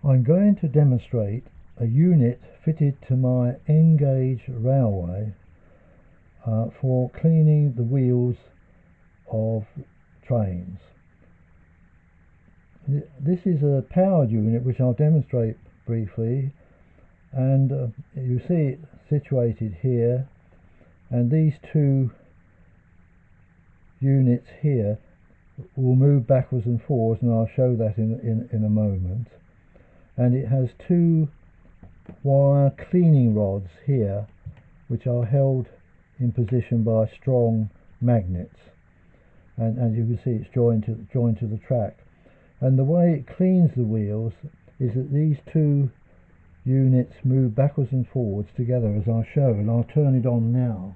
I'm going to demonstrate a unit fitted to my N-gauge railway for cleaning the wheels of trains. This is a powered unit which I'll demonstrate briefly, and you see it situated here, and these two units here will move backwards and forwards, and I'll show that in a moment. And it has two wire cleaning rods here which are held in position by strong magnets, and as you can see it's joined to the track. And the way it cleans the wheels is that these two units move backwards and forwards together, as I'll show, and I'll turn it on now.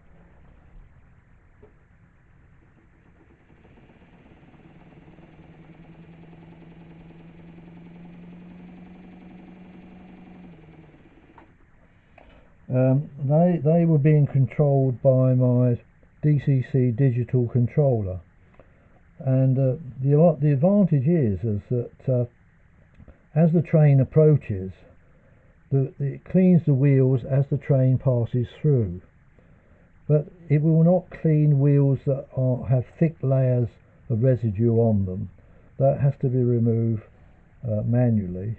They were being controlled by my DCC digital controller, and the advantage is that as the train approaches, it cleans the wheels as the train passes through, but it will not clean wheels that have thick layers of residue on them. That has to be removed manually.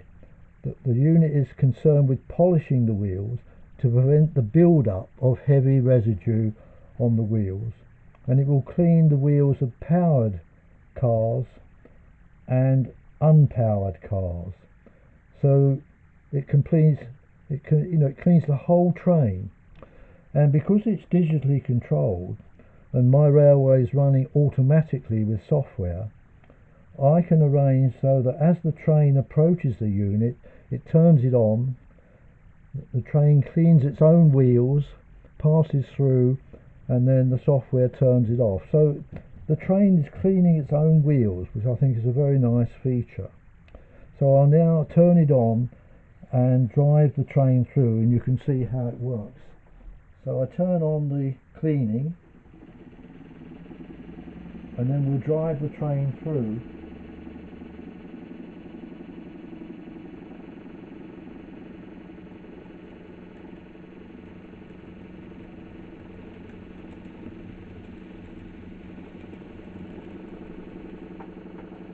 The unit is concerned with polishing the wheels to prevent the build-up of heavy residue on the wheels, and it will clean the wheels of powered cars and unpowered cars. So it cleans the whole train. And because it's digitally controlled and my railway is running automatically with software, I can arrange so that as the train approaches the unit, it turns it on. The train cleans its own wheels, passes through, and then the software turns it off. So the train is cleaning its own wheels, which I think is a very nice feature. So I'll now turn it on and drive the train through, and you can see how it works. So I turn on the cleaning, and then we'll drive the train through.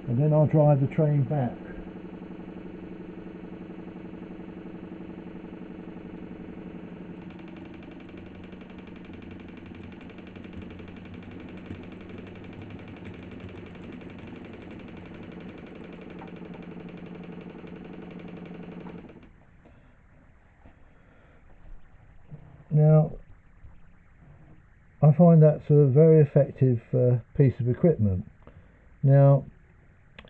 And then I'll drive the train back. Now, I find that's a very effective piece of equipment. Now,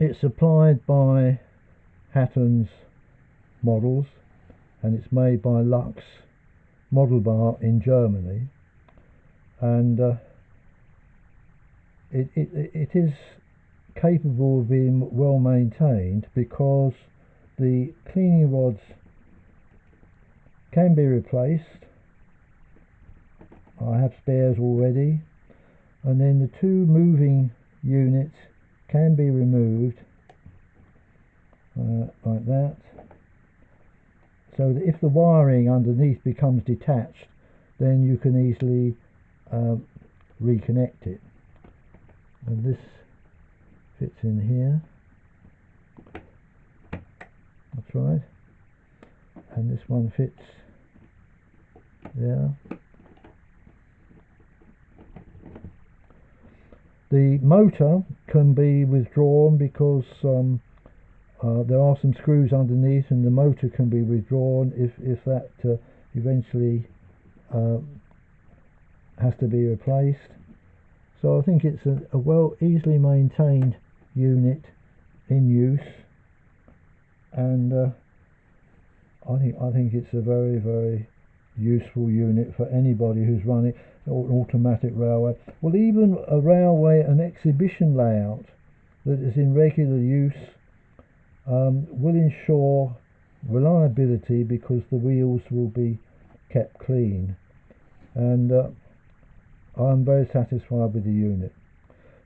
it's supplied by Hatton's models, and it's made by Lux Model Bar in Germany, and it is capable of being well maintained because the cleaning rods can be replaced. I have spares already, and then the two moving units can be removed like that, so that if the wiring underneath becomes detached, then you can easily reconnect it. And this fits in here, that's right, and this one fits there. The motor can be withdrawn because there are some screws underneath, and the motor can be withdrawn if that eventually has to be replaced. So I think it's a well easily maintained unit in use, and I think it's a very useful unit for anybody who's running an automatic railway. Well, even a railway, an exhibition layout that is in regular use will ensure reliability because the wheels will be kept clean, and I'm very satisfied with the unit.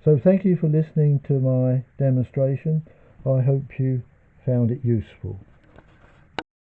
So thank you for listening to my demonstration. I hope you found it useful.